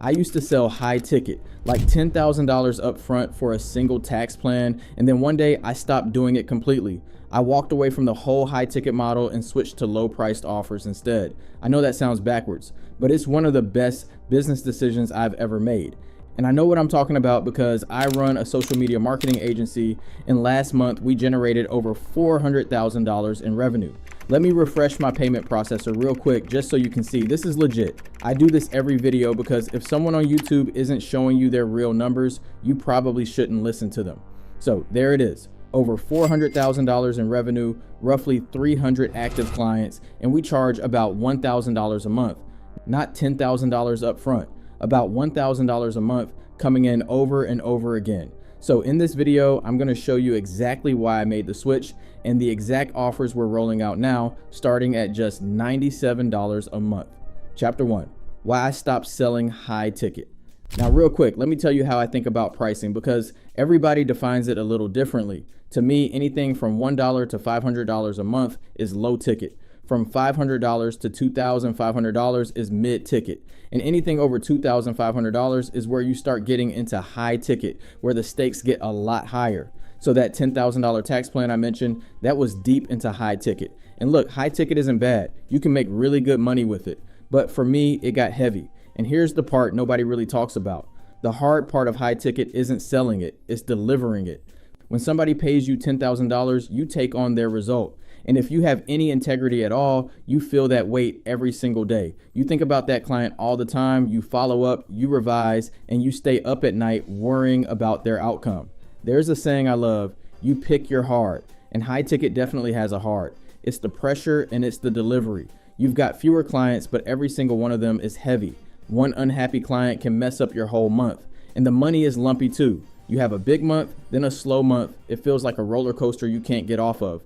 I used to sell high ticket, like $10,000 up front for a single tax plan, and then one day I stopped doing it completely. I walked away from the whole high ticket model and switched to low priced offers instead. I know that sounds backwards, but it's one of the best business decisions I've ever made. And I know what I'm talking about because I run a social media marketing agency, and last month we generated over $400,000 in revenue. Let me refresh my payment processor real quick just so you can see this is legit. I do this every video because if someone on YouTube isn't showing you their real numbers, you probably shouldn't listen to them. So there it is. Over $400,000 in revenue, roughly 300 active clients, and we charge about $1,000 a month, not $10,000 up front, about $1,000 a month coming in over and over again. So in this video, I'm going to show you exactly why I made the switch and the exact offers we're rolling out now, starting at just $97 a month. Chapter 1, why I stopped selling high ticket. Now, real quick, let me tell you how I think about pricing because everybody defines it a little differently. To me, anything from $1 to $500 a month is low ticket. From $500 to $2,500 is mid ticket. And anything over $2,500 is where you start getting into high ticket, where the stakes get a lot higher. So that $10,000 tax plan I mentioned, that was deep into high ticket. And look, high ticket isn't bad. You can make really good money with it. But for me, it got heavy. And here's the part nobody really talks about. The hard part of high ticket isn't selling it, it's delivering it. When somebody pays you $10,000, you take on their result. And if you have any integrity at all, you feel that weight every single day. You think about that client all the time, you follow up, you revise, and you stay up at night worrying about their outcome. There's a saying I love, you pick your hard, and high ticket definitely has a hard. It's the pressure and it's the delivery. You've got fewer clients, but every single one of them is heavy. One unhappy client can mess up your whole month, and the money is lumpy too. You have a big month, then a slow month. It feels like a roller coaster you can't get off of.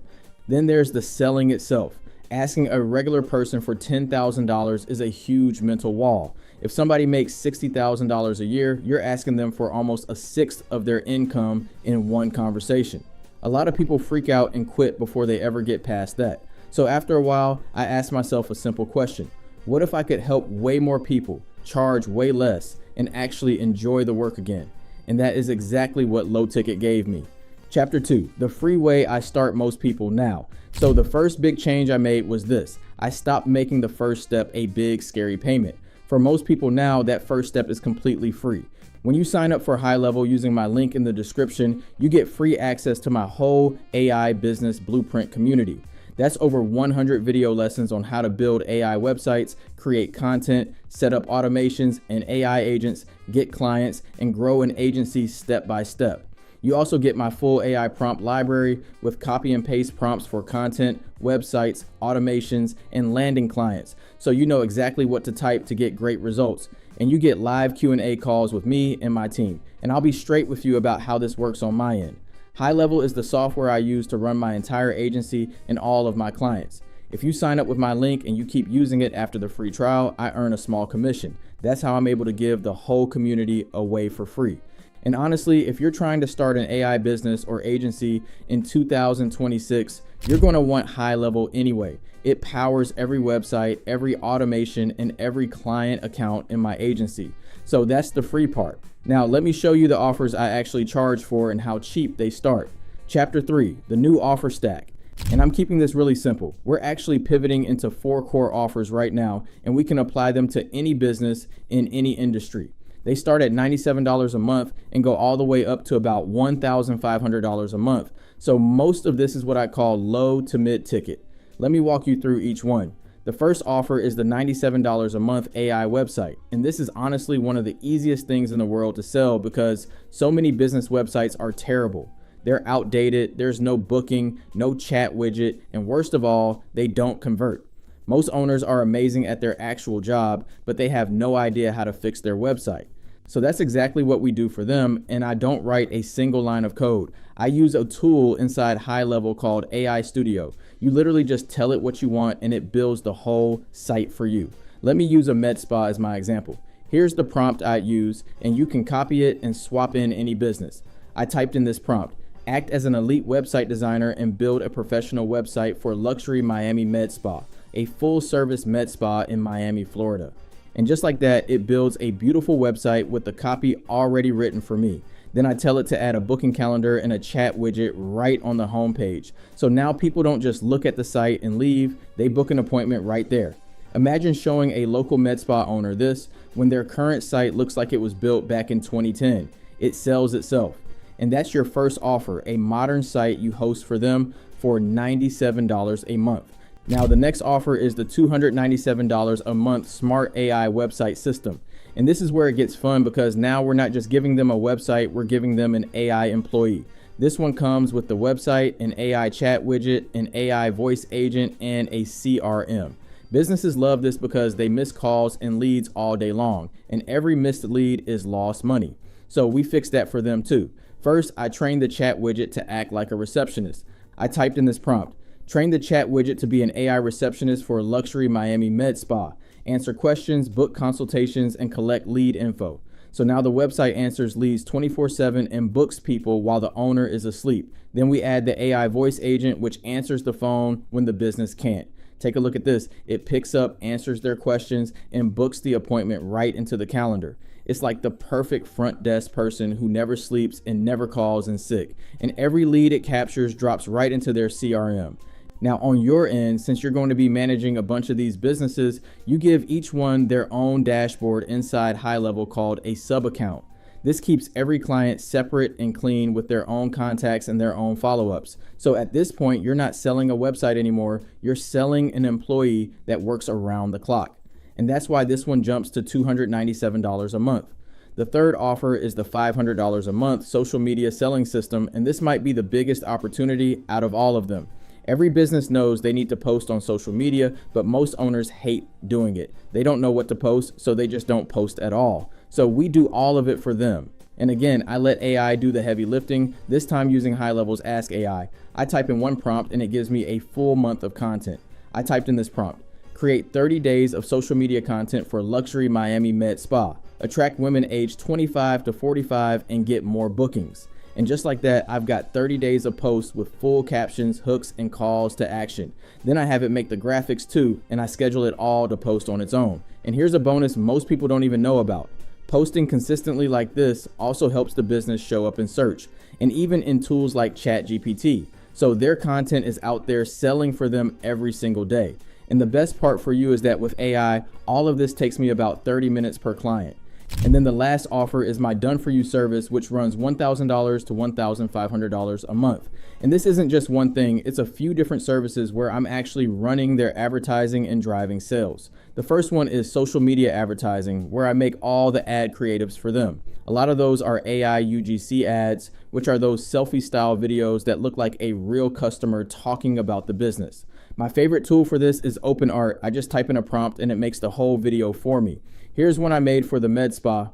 Then there's the selling itself. Asking a regular person for $10,000 is a huge mental wall. If somebody makes $60,000 a year, you're asking them for almost a sixth of their income in one conversation. A lot of people freak out and quit before they ever get past that. So after a while, I asked myself a simple question. What if I could help way more people, charge way less, and actually enjoy the work again? And that is exactly what low ticket gave me. Chapter 2, the free way I start most people now. So the first big change I made was this. I stopped making the first step a big, scary payment. For most people now, that first step is completely free. When you sign up for High Level using my link in the description, you get free access to my whole AI business blueprint community. That's over 100 video lessons on how to build AI websites, create content, set up automations and AI agents, get clients, and grow an agency step by step. You also get my full AI prompt library with copy and paste prompts for content, websites, automations, and landing clients. So you know exactly what to type to get great results. And you get live Q&A calls with me and my team. And I'll be straight with you about how this works on my end. High Level is the software I use to run my entire agency and all of my clients. If you sign up with my link and you keep using it after the free trial, I earn a small commission. That's how I'm able to give the whole community away for free. And honestly, if you're trying to start an AI business or agency in 2026, you're going to want High Level anyway. It powers every website, every automation, and every client account in my agency. So that's the free part. Now, let me show you the offers I actually charge for and how cheap they start. Chapter 3, the new offer stack. And I'm keeping this really simple. We're actually pivoting into 4 core offers right now, and we can apply them to any business in any industry. They start at $97 a month and go all the way up to about $1,500 a month. So most of this is what I call low to mid ticket. Let me walk you through each one. The first offer is the $97 a month AI website. And this is honestly one of the easiest things in the world to sell because so many business websites are terrible. They're outdated, there's no booking, no chat widget, and worst of all, they don't convert. Most owners are amazing at their actual job, but they have no idea how to fix their website. So that's exactly what we do for them, and I don't write a single line of code. I use a tool inside High Level called AI Studio. You literally just tell it what you want and it builds the whole site for you. Let me use a med spa as my example. Here's the prompt I use, and you can copy it and swap in any business. I typed in this prompt: act as an elite website designer and build a professional website for luxury Miami med spa, a full service med spa in Miami, Florida. And just like that, it builds a beautiful website with the copy already written for me. Then I tell it to add a booking calendar and a chat widget right on the homepage. So now people don't just look at the site and leave, they book an appointment right there. Imagine showing a local med spa owner this when their current site looks like it was built back in 2010. It sells itself. And that's your first offer, a modern site you host for them for $97 a month. Now, the next offer is the $297 a month Smart AI website system. And this is where it gets fun because now we're not just giving them a website, we're giving them an AI employee. This one comes with the website, an AI chat widget, an AI voice agent, and a CRM. Businesses love this because they miss calls and leads all day long, and every missed lead is lost money. So we fixed that for them too. First, I trained the chat widget to act like a receptionist. I typed in this prompt: train the chat widget to be an AI receptionist for a luxury Miami med spa. Answer questions, book consultations, and collect lead info. So now the website answers leads 24/7 and books people while the owner is asleep. Then we add the AI voice agent, which answers the phone when the business can't. Take a look at this. It picks up, answers their questions, and books the appointment right into the calendar. It's like the perfect front desk person who never sleeps and never calls in sick. And every lead it captures drops right into their CRM. Now on your end, since you're going to be managing a bunch of these businesses, you give each one their own dashboard inside High Level called a sub account. This keeps every client separate and clean with their own contacts and their own follow-ups. So at this point, you're not selling a website anymore, you're selling an employee that works around the clock. And that's why this one jumps to $297 a month. The third offer is the $500 a month social media selling system, and this might be the biggest opportunity out of all of them. Every business knows they need to post on social media, but most owners hate doing it. They don't know what to post, so they just don't post at all. So we do all of it for them. And again, I let AI do the heavy lifting, this time using High Level's Ask AI. I type in one prompt and it gives me a full month of content. I typed in this prompt: create 30 days of social media content for luxury Miami med spa. Attract women aged 25 to 45 and get more bookings. And just like that, I've got 30 days of posts with full captions, hooks, and calls to action. Then I have it make the graphics too, and I schedule it all to post on its own. And here's a bonus most people don't even know about. Posting consistently like this also helps the business show up in search, and even in tools like ChatGPT. So their content is out there selling for them every single day. And the best part for you is that with AI, all of this takes me about 30 minutes per client. And then the last offer is my done for you service, which runs $1,000 to $1,500 a month. And this isn't just one thing, it's a few different services where I'm actually running their advertising and driving sales. The first one is social media advertising, where I make all the ad creatives for them. A lot of those are AI UGC ads, which are those selfie style videos that look like a real customer talking about the business. My favorite tool for this is OpenArt. I just type in a prompt and it makes the whole video for me. Here's one I made for the med spa.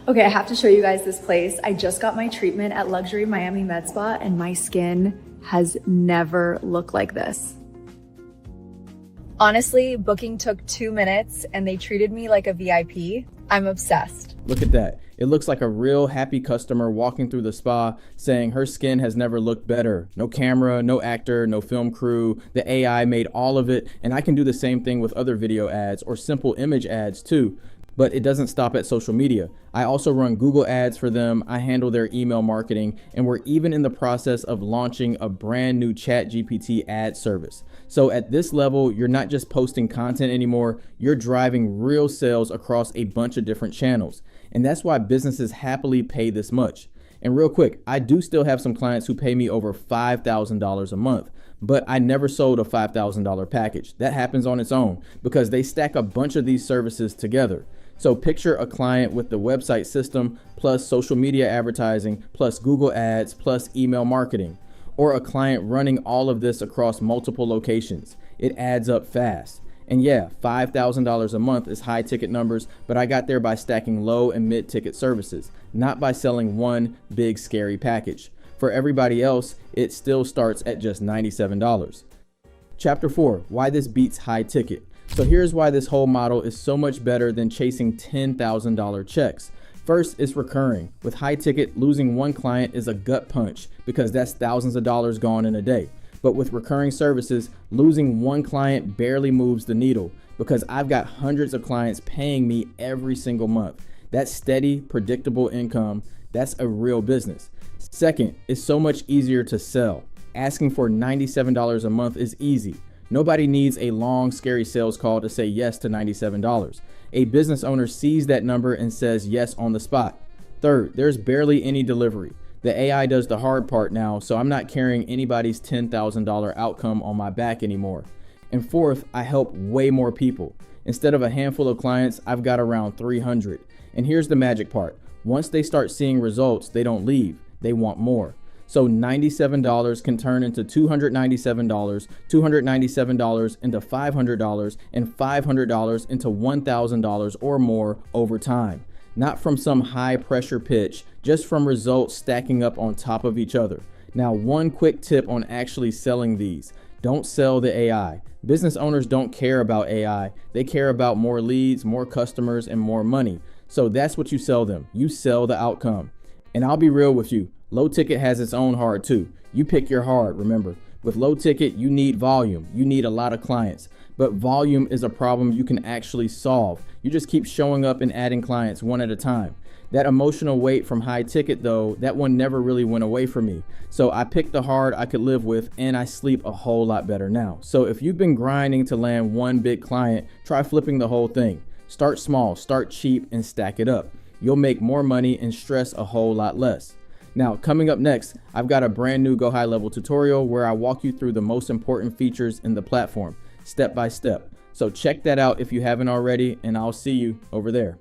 Okay, I have to show you guys this place. I just got my treatment at Luxury Miami Med Spa and my skin has never looked like this. Honestly, booking took 2 minutes and they treated me like a VIP. I'm obsessed. Look at that. It looks like a real happy customer walking through the spa saying her skin has never looked better. No camera, no actor, no film crew. The AI made all of it, and I can do the same thing with other video ads or simple image ads too. But it doesn't stop at social media. I also run Google ads for them. I handle their email marketing, and we're even in the process of launching a brand new ChatGPT ad service. So at this level, you're not just posting content anymore, you're driving real sales across a bunch of different channels. And that's why businesses happily pay this much. And real quick, I do still have some clients who pay me over $5,000 a month, but I never sold a $5,000 package. That happens on its own because they stack a bunch of these services together. So picture a client with the website system plus social media advertising plus Google ads plus email marketing, or a client running all of this across multiple locations. It adds up fast. And yeah, $5,000 a month is high ticket numbers, but I got there by stacking low and mid ticket services, not by selling one big scary package. For everybody else, it still starts at just $97. Chapter 4, why this beats high ticket. So here's why this whole model is so much better than chasing $10,000 checks. First, it's recurring. With high ticket, losing one client is a gut punch because that's thousands of dollars gone in a day. But with recurring services, losing one client barely moves the needle because I've got hundreds of clients paying me every single month. That's steady, predictable income. That's a real business. Second, it's so much easier to sell. Asking for $97 a month is easy. Nobody needs a long, scary sales call to say yes to $97. A business owner sees that number and says yes on the spot. Third, there's barely any delivery. The AI does the hard part now, so I'm not carrying anybody's $10,000 outcome on my back anymore. And fourth, I help way more people. Instead of a handful of clients, I've got around 300. And here's the magic part. Once they start seeing results, they don't leave. They want more. So $97 can turn into $297, $297 into $500, and $500 into $1,000 or more over time. Not from some high pressure pitch, just from results stacking up on top of each other. Now, one quick tip on actually selling these. Don't sell the AI. Business owners don't care about AI. They care about more leads, more customers, and more money. So that's what you sell them. You sell the outcome. And I'll be real with you. Low ticket has its own hard too. You pick your hard, remember. With low ticket, you need volume. You need a lot of clients. But volume is a problem you can actually solve. You just keep showing up and adding clients one at a time. That emotional weight from high ticket though, that one never really went away from me. So I picked the hard I could live with, and I sleep a whole lot better now. So if you've been grinding to land one big client, try flipping the whole thing. Start small, start cheap, and stack it up. You'll make more money and stress a whole lot less. Now, coming up next, I've got a brand new Go High Level tutorial where I walk you through the most important features in the platform, step by step. So check that out if you haven't already, and I'll see you over there.